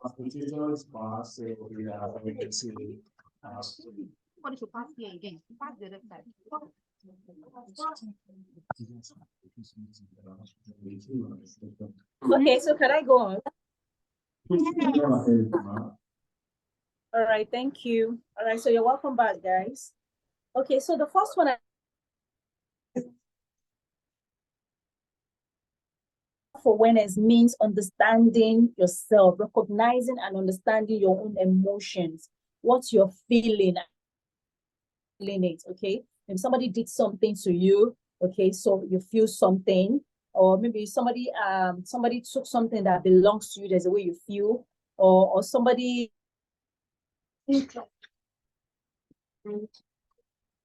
Competitors pass, we can see. What is your pass here again? Pass the other side. Okay, so can I go on? All right, thank you. All right, so you're welcome back, guys. Okay, so the first one, for awareness means understanding yourself, recognizing and understanding your own emotions, what you're feeling it, okay? If somebody did something to you, okay, so you feel something, or maybe somebody took something that belongs to you, there's a way you feel, or somebody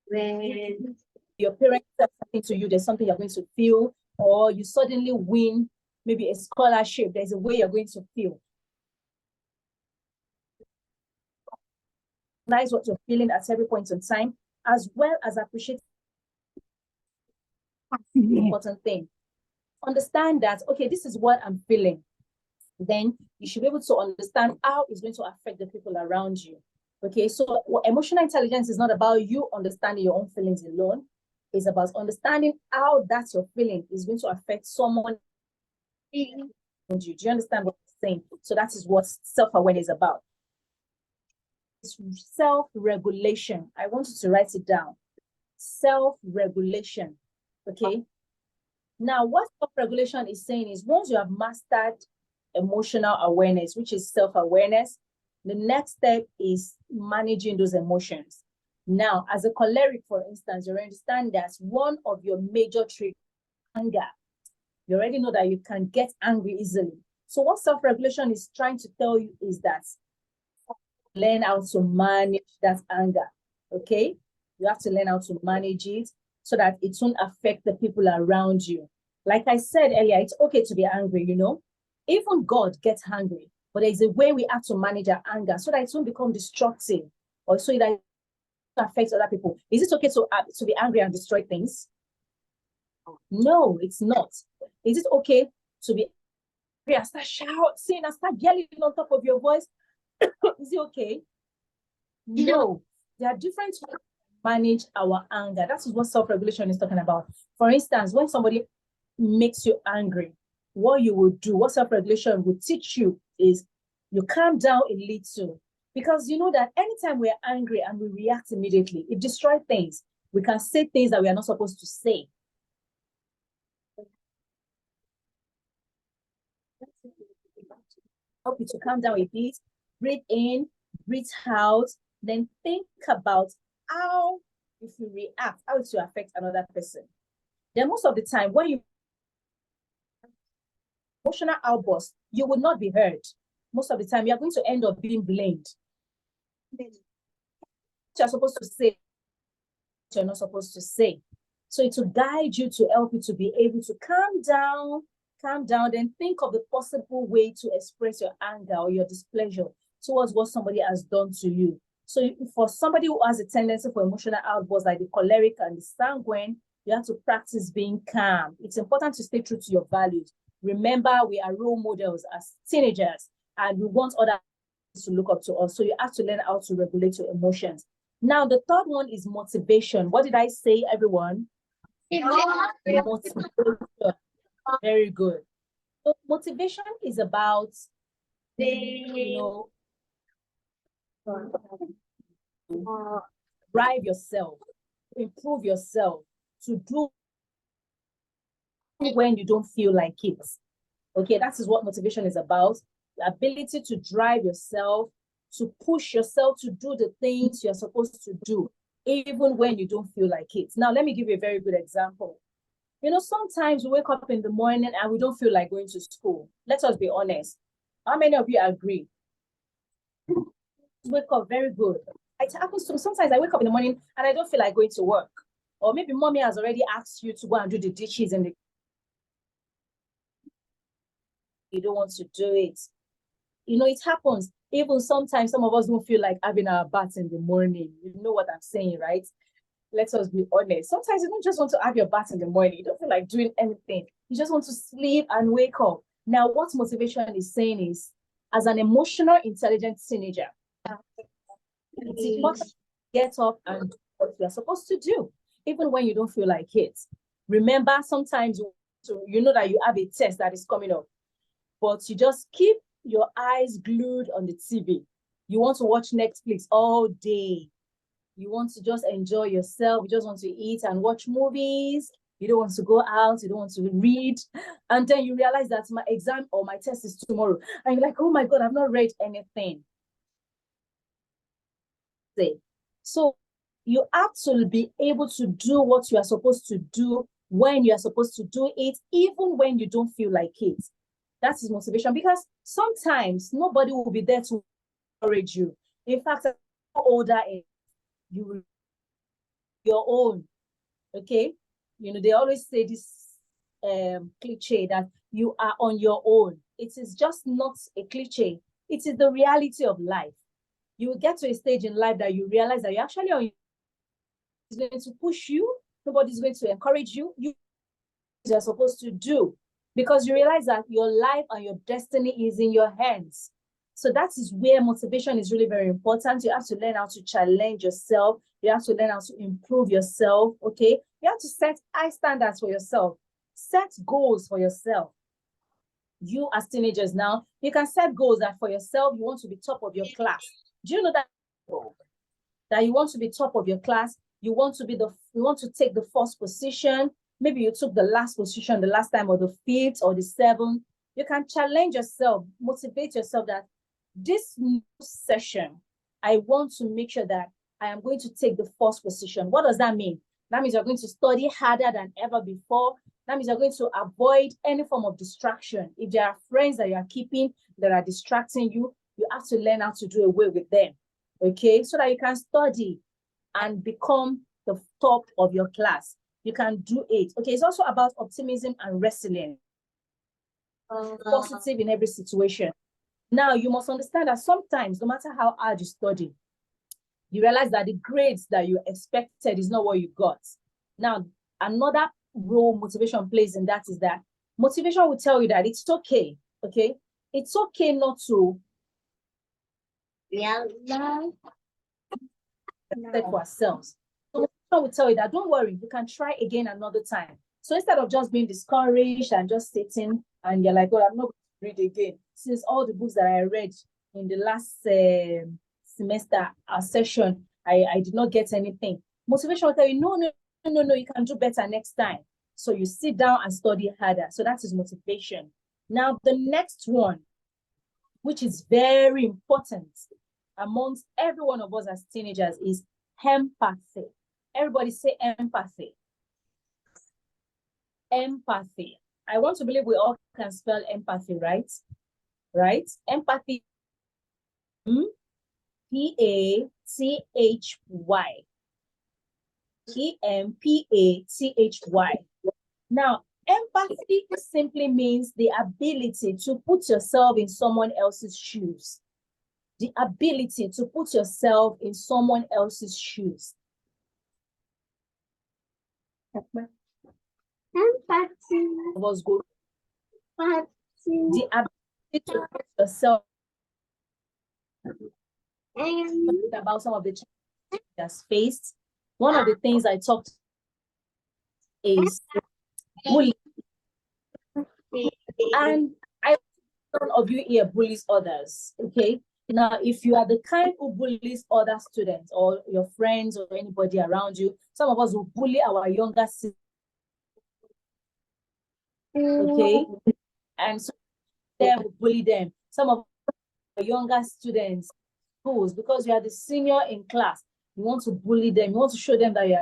when your parents said something to you, there's something you're going to feel, or you suddenly win maybe a scholarship, there's a way you're going to feel. Recognize what you're feeling at every point in time, as well as appreciate the important thing. Understand that, okay, this is what I'm feeling. Then you should be able to understand how it's going to affect the people around you. Okay, so emotional intelligence is not about you understanding your own feelings alone. It's about understanding how that your feeling is going to affect someone. Do you understand what I'm saying? So that is what self-awareness is about. It's self-regulation. I want you to write it down. Self-regulation. Okay. Now, what self-regulation is saying is once you have mastered emotional awareness, which is self-awareness, the next step is managing those emotions. Now, as a choleric, for instance, you understand that one of your major triggers is anger. You already know that you can get angry easily. So what self-regulation is trying to tell you is that learn how to manage that anger, okay? You have to learn how to manage it so that it won't affect the people around you. Like I said earlier, it's okay to be angry, you know? Even God gets angry, but there's a way we have to manage our anger so that it won't become destructive or so that it affects other people. Is it okay to be angry and destroy things? No, it's not. Is it okay to be angry and start shouting and start yelling on top of your voice? Is it okay? No. There are different ways to manage our anger. That is what self-regulation is talking about. For instance, when somebody makes you angry, what you will do, what self-regulation will teach you is you calm down a little. Because you know that anytime we're angry and we react immediately, it destroys things. We can say things that we are not supposed to say. Help you to calm down a bit, breathe in, breathe out, then think about how, if you react, how it will affect another person. Then most of the time, when you emotional outburst, you will not be heard. Most of the time, you're going to end up being blamed. You're supposed to say, you're not supposed to say. So it will guide you to help you to be able to calm down, then think of the possible way to express your anger or your displeasure towards what somebody has done to you. So for somebody who has a tendency for emotional outbursts like the choleric and the sanguine, you have to practice being calm. It's important to stay true to your values. Remember, we are role models as teenagers, and we want others to look up to us. So you have to learn how to regulate your emotions. Now, the third one is motivation. What did I say, everyone? Motivation. Very good. So motivation is about, drive yourself, improve yourself, to do when you don't feel like it. Okay, that is what motivation is about. The ability to drive yourself, to push yourself to do the things you're supposed to do, even when you don't feel like it. Now, let me give you a very good example. You know, sometimes we wake up in the morning and we don't feel like going to school. Let us be honest. How many of you agree? Wake up, very good. It happens to me. Sometimes I wake up in the morning and I don't feel like going to work. Or maybe mommy has already asked you to go and do the dishes and you don't want to do it. You know, it happens. Even sometimes some of us don't feel like having our bath in the morning. You know what I'm saying, right? Let us be honest. Sometimes you don't just want to have your bath in the morning. You don't feel like doing anything. You just want to sleep and wake up. Now, what motivation is saying is, as an emotional, intelligent teenager, it's important to get up and do what you're supposed to do, even when you don't feel like it. Remember, sometimes you know that you have a test that is coming up, but you just keep your eyes glued on the TV. You want to watch Netflix all day. You want to just enjoy yourself. You just want to eat and watch movies. You don't want to go out. You don't want to read. And then you realize that my exam or my test is tomorrow. And you're like, oh my God, I've not read anything. So you have to be able to do what you are supposed to do when you are supposed to do it, even when you don't feel like it. That is motivation, because sometimes nobody will be there to encourage you. In fact, as you get older, you will your own. Okay, you know, they always say this cliche that you are on your own. It is just not a cliche. It is the reality of life. You will get to a stage in life that you realize that you're actually on your own. Nobody's going to push you. Nobody's going to encourage you. You're supposed to do, because you realize that your life and your destiny is in your hands. So that is where motivation is really very important. You have to learn how to challenge yourself. You have to learn how to improve yourself, okay? You have to set high standards for yourself. Set goals for yourself. You as teenagers now, you can set goals that for yourself, you want to be top of your class. Do you know that you want to be top of your class? You want to take the first position. Maybe you took the last position the last time, or the 5th or the 7th. You can challenge yourself, motivate yourself that this session, I want to make sure that I am going to take the first position. What does that mean? That means you're going to study harder than ever before. That means you're going to avoid any form of distraction. If there are friends that you are keeping that are distracting you, you have to learn how to do away with them, okay? So that you can study and become the top of your class. You can do it, okay? It's also about optimism and resilience. Positive in every situation. Now, you must understand that sometimes, no matter how hard you study, you realize that the grades that you expected is not what you got. Now, another role motivation plays in that is that motivation will tell you that it's okay, okay? It's okay not to set for ourselves. So motivation will tell you that don't worry, you can try again another time. So instead of just being discouraged and just sitting and you're like, oh, I'm not going to read again, since all the books that I read in the last semester session, I did not get anything. Motivation will tell you, no, you can do better next time. So you sit down and study harder. So that is motivation. Now, the next one, which is very important amongst every one of us as teenagers, is empathy. Everybody say empathy. Empathy. I want to believe we all can spell empathy, right? Right? Empathy. P-A-T-H-Y. E-M-P-A-T-H-Y. Now, empathy simply means the ability to put yourself in someone else's shoes. The ability to put yourself in someone else's shoes. Empathy. Was good. Empathy. The ability to put yourself about some of the challenges that's faced. One of the things I talked is bullying. And none of you here bullies others, okay? Now, if you are the kind who bullies other students or your friends or anybody around you, some of us will bully our younger siblings, okay? And so they will bully them. Some of our younger students, schools, because you are the senior in class, you want to bully them, you want to show them that you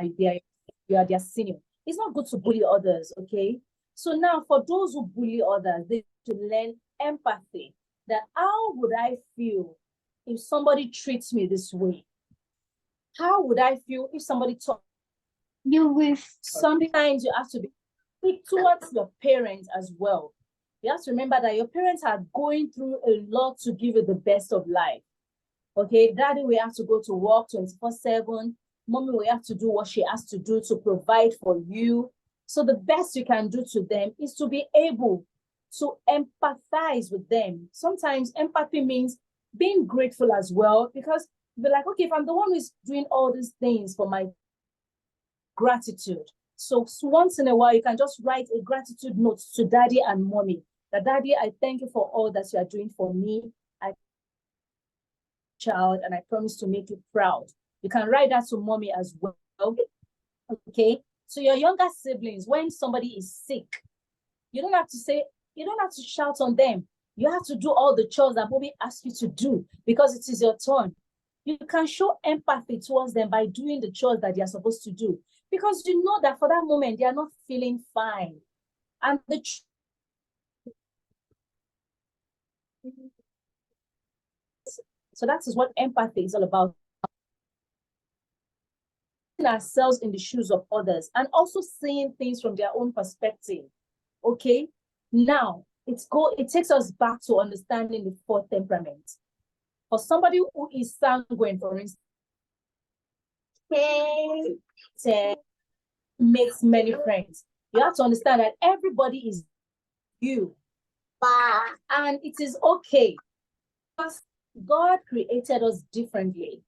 are their senior. It's not good to bully others, okay? So now, for those who bully others, they should learn empathy. That how would I feel if somebody treats me this way? How would I feel if somebody talks? Sometimes you have to be quick towards your parents as well. You have to remember that your parents are going through a lot to give you the best of life. Okay, daddy will have to go to work 24/7. Mommy will have to do what she has to do to provide for you. So the best you can do to them is to be able to empathize with them. Sometimes empathy means being grateful as well, because you're like, okay, if I'm the one who's doing all these things for my gratitude. So once in a while, you can just write a gratitude note to daddy and mommy. That daddy, I thank you for all that you are doing for me. I child, and I promise to make you proud. You can write that to mommy as well. Okay. So your younger siblings, when somebody is sick, you don't have to shout on them. You have to do all the chores that mommy asks you to do because it is your turn. You can show empathy towards them by doing the chores that they are supposed to do, because you know that for that moment they are not feeling fine. And so that is what empathy is all about. Ourselves in the shoes of others and also seeing things from their own perspective. Okay, now it takes us back to understanding the fourth temperament. For somebody who is sanguine, for instance, makes many friends. You have to understand that everybody is you, and it is okay because God created us differently.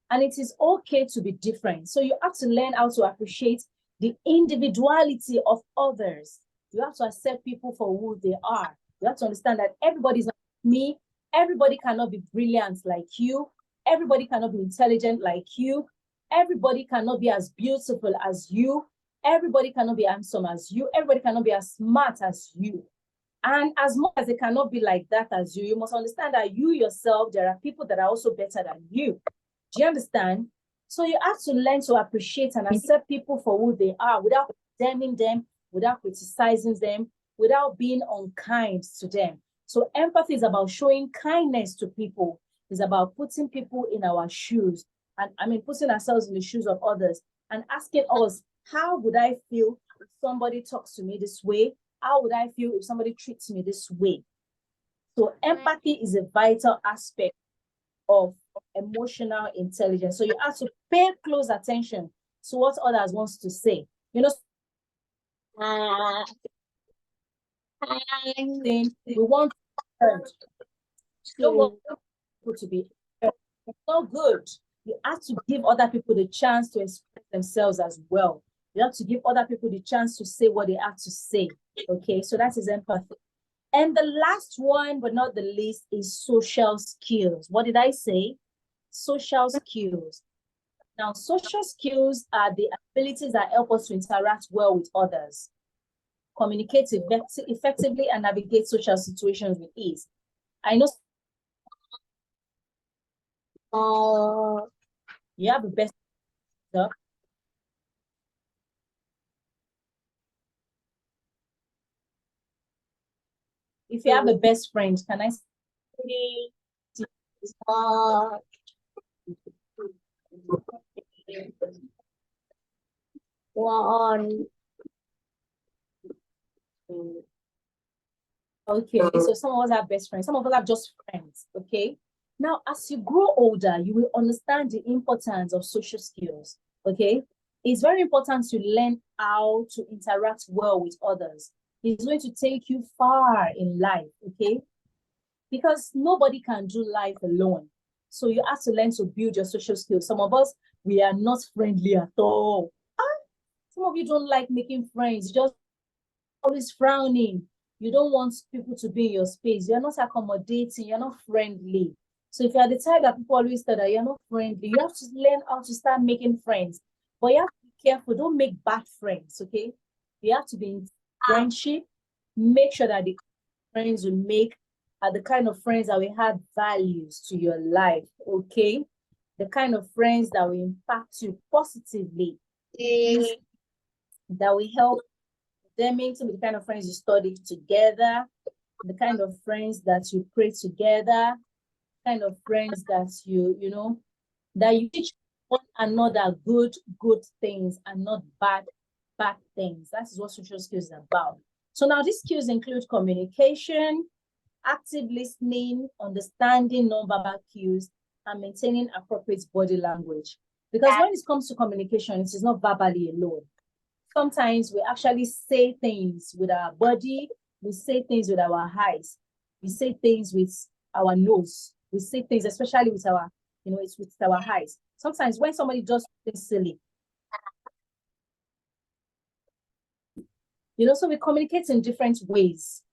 And it is okay to be different. So you have to learn how to appreciate the individuality of others. You have to accept people for who they are. You have to understand that everybody is not me. Everybody cannot be brilliant like you. Everybody cannot be intelligent like you. Everybody cannot be as beautiful as you. Everybody cannot be handsome as you. Everybody cannot be as smart as you. And as much as they cannot be like that as you, you must understand that you yourself, there are people that are also better than you. Do you understand? So you have to learn to appreciate and accept people for who they are without condemning them, without criticizing them, without being unkind to them. So empathy is about showing kindness to people. It's about putting people in our shoes. And putting ourselves in the shoes of others and asking us, how would I feel if somebody talks to me this way? How would I feel if somebody treats me this way? So empathy is a vital aspect of emotional intelligence. So you have to pay close attention to what others want to say. You know, we want to don't want people to be heard. It's not good. You have to give other people the chance to express themselves as well. You have to give other people the chance to say what they have to say. Okay, so that is empathy. And the last one, but not the least, is social skills. What did I say? Social skills. Now, social skills are the abilities that help us to interact well with others, communicate effectively, and navigate social situations with ease. I know you have the best stuff. If you have a best friend, can I say one? Okay, so some of us have best friends, some of us have just friends. Okay, now as you grow older, you will understand the importance of social skills. Okay, it's very important to learn how to interact well with others. It's going to take you far in life. Okay, because nobody can do life alone. So you have to learn to build your social skills. Some of us, we are not friendly at all. Some of you don't like making friends, just always frowning. You don't want people to be in your space. You're not accommodating. You're not friendly. So if you're the type that people always say that you're not friendly, you have to learn how to start making friends. But you have to be careful. Don't make bad friends, okay? You have to be in friendship. Make sure that the friends you make are the kind of friends that will add values to your life, okay? The kind of friends that will impact you positively, that will help them into the kind of friends you study together, the kind of friends that you pray together, kind of friends that that you teach one another good things and not bad things. That is what social skills is about. So now these skills include communication, active listening, understanding nonverbal cues, and maintaining appropriate body language. Because when it comes to communication, it is not verbally alone. Sometimes we actually say things with our body, We say things with our eyes. We say things with our nose. We say things, especially with our, it's with our eyes. Sometimes when somebody does something silly, so we communicate in different ways.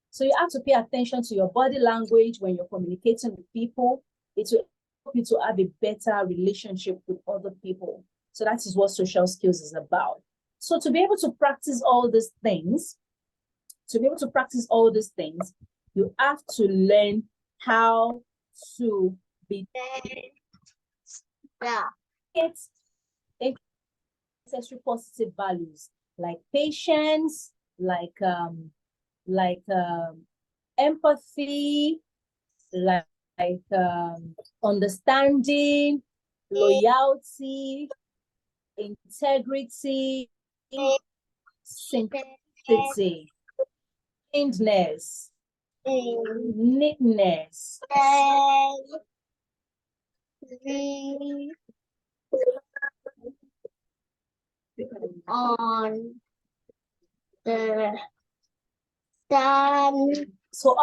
So you have to pay attention to your body language when you're communicating with people. It will help you to have a better relationship with other people. So that is what social skills is about. So to be able to practice all these things, you have to learn how to be necessary positive values like patience, like empathy, like understanding, loyalty, integrity, simplicity, kindness, neatness, on the stand. So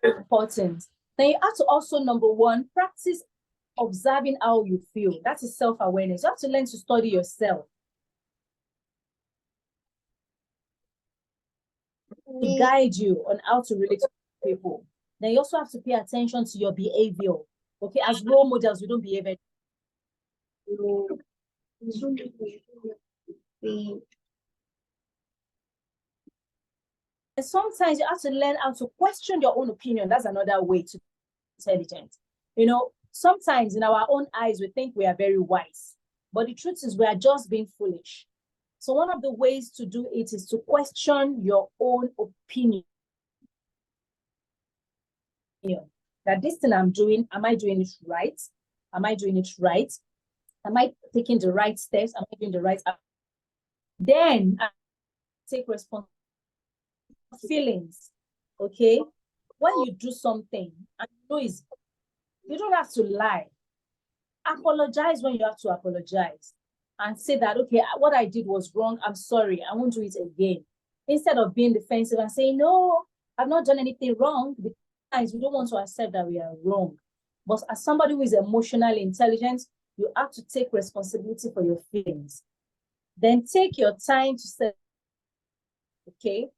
important. Then you have to also, number one, practice observing how you feel. That is self-awareness. You have to learn to study yourself to guide you on how to relate to people. Then you also have to pay attention to your behavior. Okay, as role models, we don't behave. And sometimes you have to learn how to question your own opinion. That's another way to be intelligent. Sometimes in our own eyes, we think we are very wise, but the truth is we are just being foolish. So one of the ways to do it is to question your own opinion. That this thing I'm doing, am I doing it right? Am I doing it right? Am I taking the right steps? Am I doing the right? Then I take responsibility for feelings. Okay, when you do something and you don't have to lie. Apologize when you have to apologize and say that, okay, what I did was wrong. I'm sorry. I won't do it again. Instead of being defensive and saying, no, I've not done anything wrong. Because we don't want to accept that we are wrong. But as somebody who is emotionally intelligent, you have to take responsibility for your feelings. Then take your time to say, okay,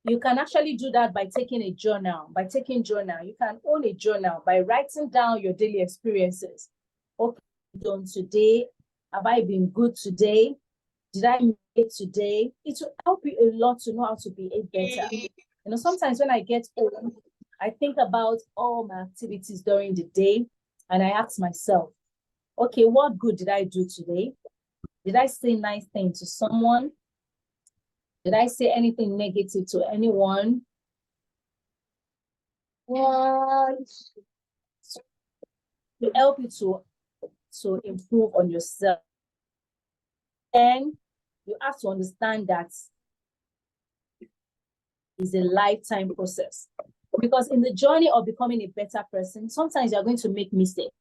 you can actually do that by taking a journal. By taking journal, you can own a journal by writing down your daily experiences. Okay, done today. Have I been good today? Did I make it today? It will help you a lot to know how to behave better. Sometimes when I get home, I think about all my activities during the day and I ask myself, okay, what good did I do today? Did I say nice things to someone? Did I say anything negative to anyone? To help you to improve on yourself. And you have to understand that it's a lifetime process. Because in the journey of becoming a better person, sometimes you're going to make mistakes.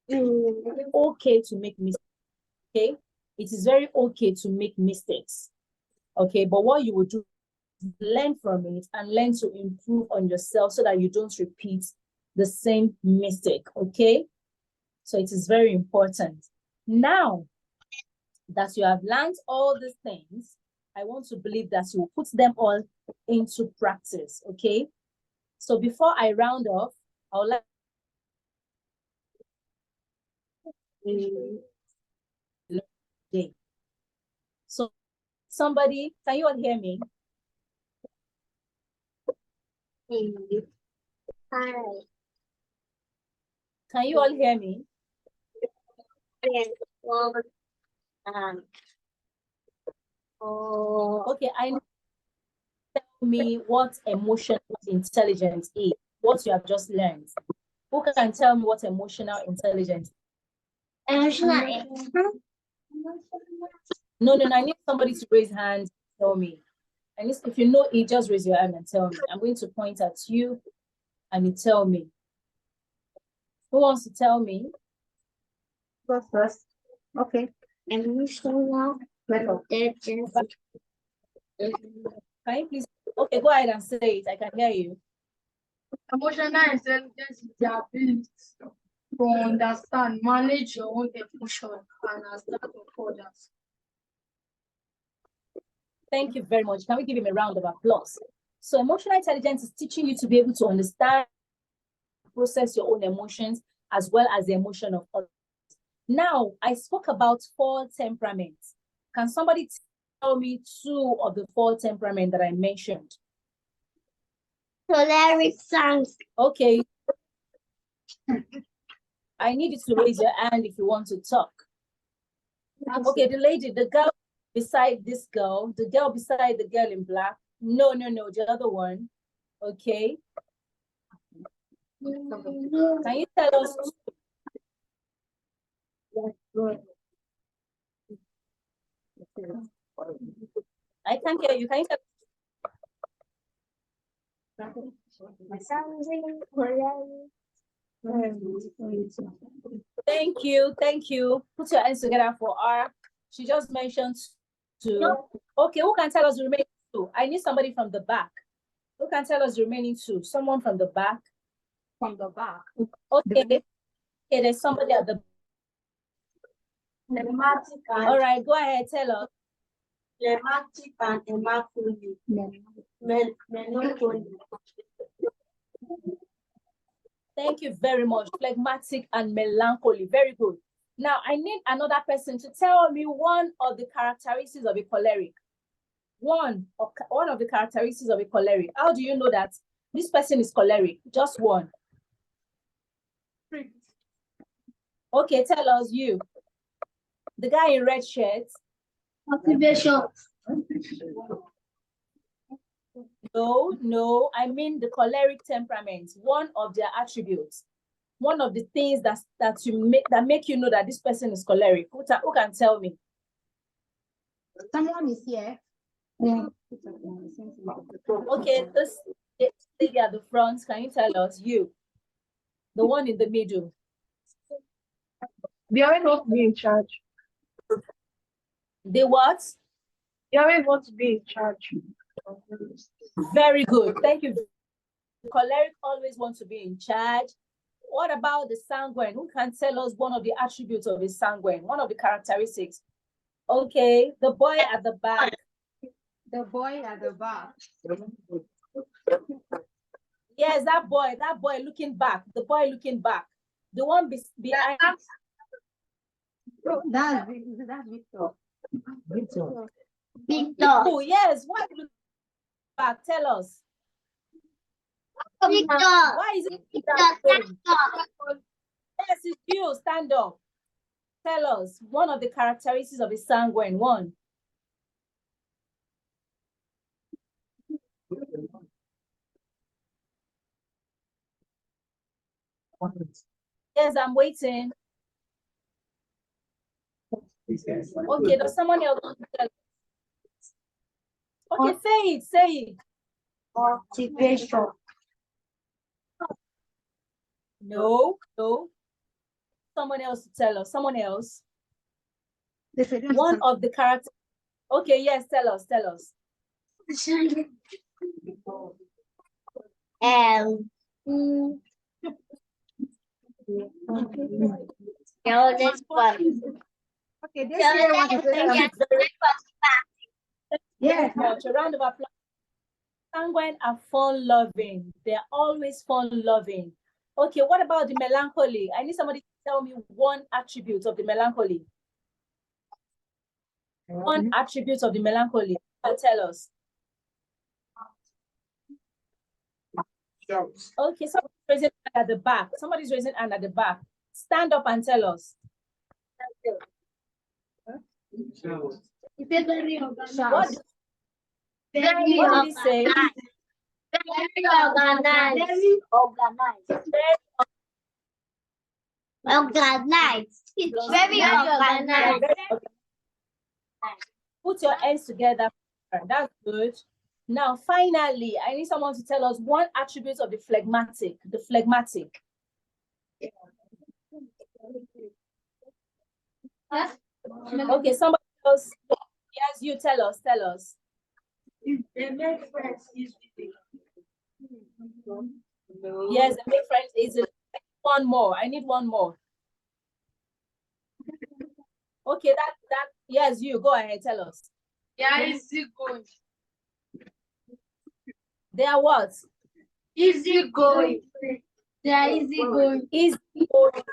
It's okay to make mistakes. Okay? It is very okay to make mistakes. Okay, but what you will do is learn from it and learn to improve on yourself so that you don't repeat the same mistake. Okay, so it is very important. Now that you have learned all these things, I want to believe that you will put them all into practice. Okay, so before I round off, I would like so somebody, can you all hear me? Hi. Can you all hear me? Yes. Okay, tell me what emotional intelligence is, what you have just learned. Who can tell me what emotional intelligence is? No, I need somebody to raise hand and tell me. And if you know it, just raise your hand and tell me. I'm going to point at you and you tell me. Who wants to tell me? Go first. Okay. Emotional intelligence Can you please? Okay, go ahead and say it. I can hear you. Emotional intelligence is the ability to understand, manage your own emotion, and understand of others. Thank you very much. Can we give him a round of applause? So emotional intelligence is teaching you to be able to understand, process your own emotions, as well as the emotion of others. Now, I spoke about 4 temperaments. Can somebody tell me 2 of the 4 temperaments that I mentioned? Choleric, sanguine. Okay. I need you to raise your hand if you want to talk. Okay, the lady, the girl beside this girl, the girl beside the girl in black. No, the other one. Okay. Can you tell us? I can't hear you. Can you tell? Sanguine, choleric. Thank you. Put your hands together for her. She just mentioned 2. Okay, who can tell us the remaining 2? I need somebody from the back. Who can tell us the remaining 2? Someone from the back. From the back. Okay. Okay, there's somebody at the. All right, go ahead. Tell us. Phlegmatic and melancholy. Thank you very much. Phlegmatic and melancholy. Very good. Now, I need another person to tell me one of the characteristics of a choleric. One of the characteristics of a choleric. How do you know that this person is choleric? Just one. Okay, tell us you. The guy in red shirt. Motivation. No, I mean the choleric temperament. One of their attributes. One of the things that make you know that this person is choleric. Who can tell me? Someone is here. Yeah. Okay, this lady at the front, can you tell us? You. The one in the middle. They always want to be in charge. They what? They always want to be in charge. Very good. Thank you. The choleric always wants to be in charge. What about the sanguine? Who can tell us one of the attributes of a sanguine? One of the characteristics. Okay, the boy at the back. The boy at the back. Yes, that boy looking back. The boy looking back. The one behind. That's Victor. Victor. Oh, yes. Why look back? Tell us. Victor. Why is it Victor, that way? stand up. Yes, it's you. Stand up. Tell us one of the characteristics of a sanguine. One. Yes, I'm waiting. Okay, does someone else want to tell us? Okay, say it. Motivation. No. Someone else to tell us. Someone else. One of the characters. Okay, yes, tell us. No, this one. Okay, this year want to say something. Yes, much. A round of applause. Sanguine are fun-loving. They're always fun-loving. Okay, what about the melancholy? I need somebody to tell me one attribute of the melancholy. One attribute of the melancholy. Tell us. Okay, somebody's raising hand at the back. Somebody's raising hand at the back. Stand up and tell us. What did he say? Very organized. Organized. It's very organized. Put your hands together. That's good. Now, finally, I need someone to tell us one attribute of the phlegmatic. The phlegmatic. Okay, somebody else. Yes, you tell us. They make friends easily. Yes, they make friends easily. One more. I need one more. Okay, that yes, you go ahead, tell us. They are easy going. They are what? Easy going. They are easy going. Easy going.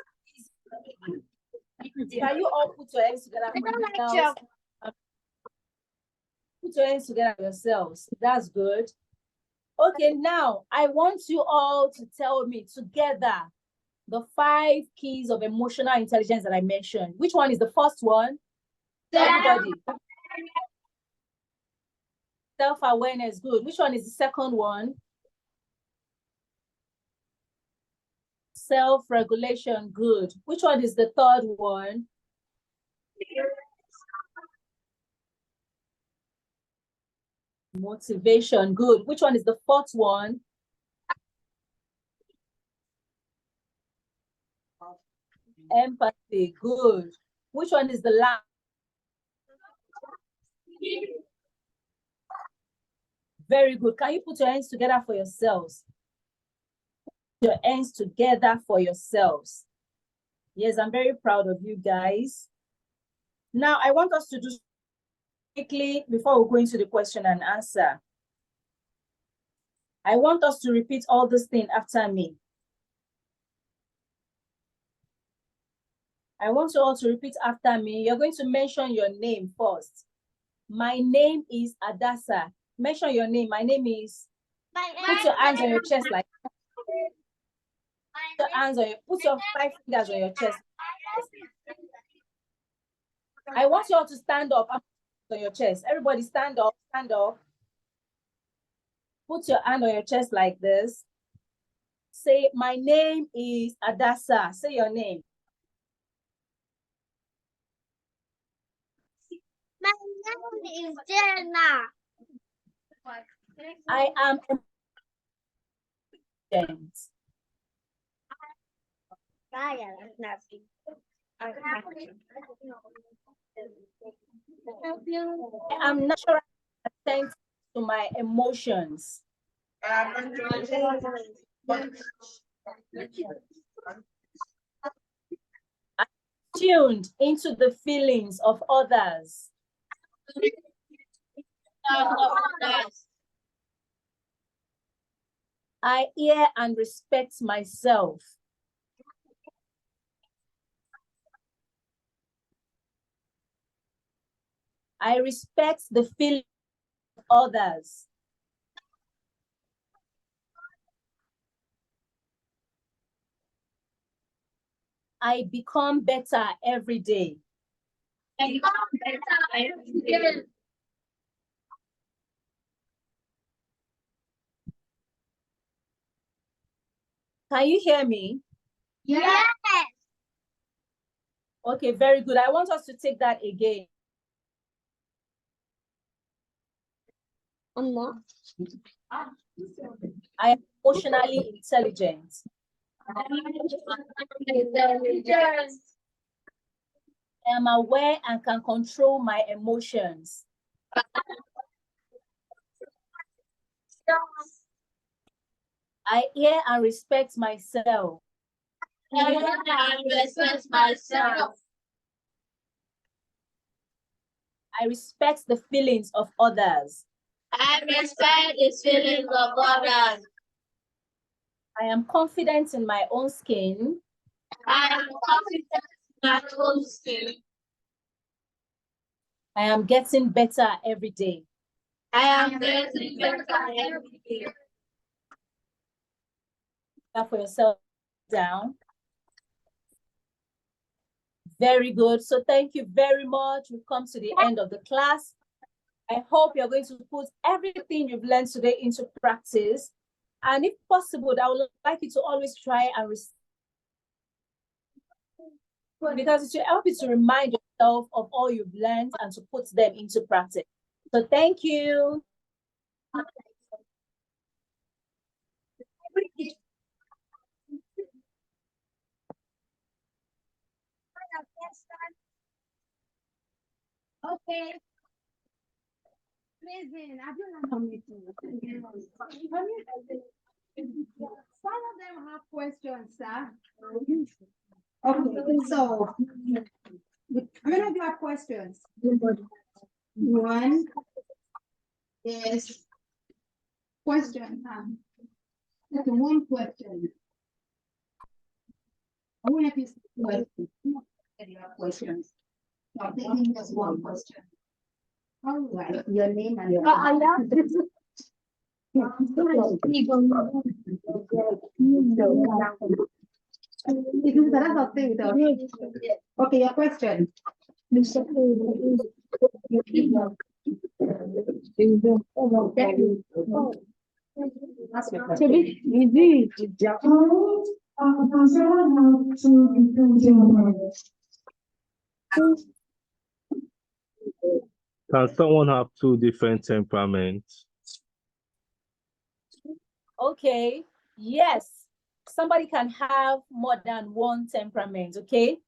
Can you all put your hands together I for don't like yourselves? job. Put your hands together for yourselves. That's good. Okay, now I want you all to tell me together the 5 keys of emotional intelligence that I mentioned. Which one is the first one? Everybody. Self-awareness, good. Which one is the second one? Self-regulation, good. Which one is the third one? Motivation, good. Which one is the fourth one? Empathy, good. Which one is the last? Very good. Can you put your hands together for yourselves? Put your hands together for yourselves. Yes, I'm very proud of you guys. Now, I want us to do quickly before we go into the question and answer. I want us to repeat all this thing after me. I want you all to repeat after me. You're going to mention your name first. My name is Adasa. Mention your name. My name is. Put your hands on your chest like. Put your hands on your. Put your 5 fingers on your chest. I want you all to stand up on your chest. Everybody stand up. Stand up. Put your hand on your chest like this. Say, my name is Adasa. Say your name. My name is Jenna. I am intelligent. I am naturally attentive to my emotions. Tuned into the feelings of others. I hear and respect myself. I respect the feelings of others. I become better every day. Can you hear me? Yes. Okay, very good. I want us to take that again. I am emotionally intelligent. I am aware and can control my emotions. I hear and respect myself. I respect the feelings of others. I respect the feelings of others. I am confident in my own skin. I am confident in my own skin. I am getting better every day. I am getting better every day. For yourself down. Very good. So thank you very much. We've come to the end of the class. I hope you're going to put everything you've learned today into practice. And if possible, I would like you to always try and because it will help you to remind yourself of all you've learned and to put them into practice. So thank you. Okay. Listen, I don't know how many some of them have questions, sir. Okay, so how many of you have questions? One is question. That's one question. I want to ask you questions. I think that's one question. All right, your name and your. Okay, your question. Can someone have two different temperaments? Okay, yes, somebody can have more than one temperament, okay?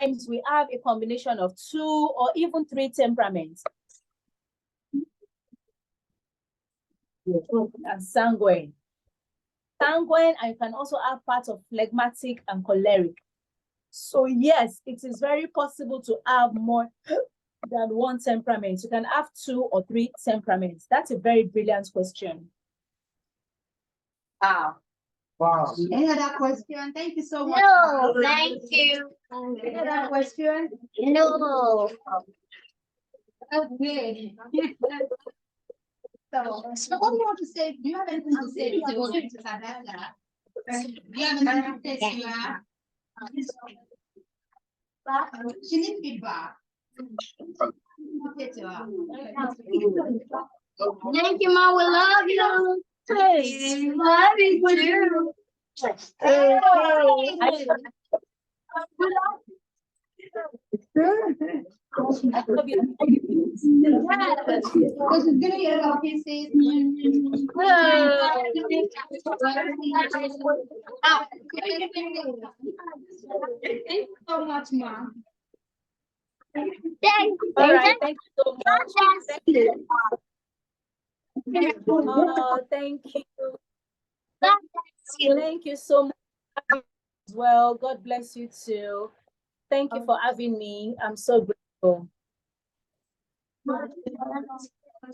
Sometimes we have a combination of 2 or even 3 temperaments. And sanguine. Sanguine, and you can also have parts of phlegmatic and choleric. So yes, it is very possible to have more than one temperament. You can have 2 or 3 temperaments. That's a very brilliant question. Wow. Any other question? Thank you so much. No, thank you. Any other question? No. Okay. So what do you want to say? Do you have anything to say to Sadaka? Do you have anything to say to her? She needs feedback. Okay, to her. Thank you, Mom. We love you. We love you too. I love you. Because she's gonna hear about pieces. Thank you so much, Mom. All right, thank you so much. Oh, thank you. Thank you so much as well. God bless you too. Thank you for having me. I'm so grateful.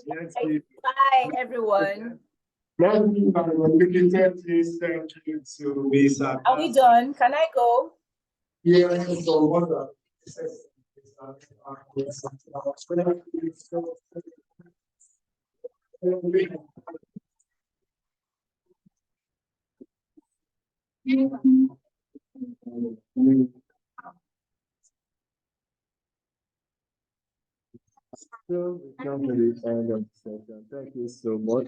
Yes, Bye, everyone. thank you to Lisa. Are we done? Can I go? Yeah, so what So we come to the end of the session. Thank you so much.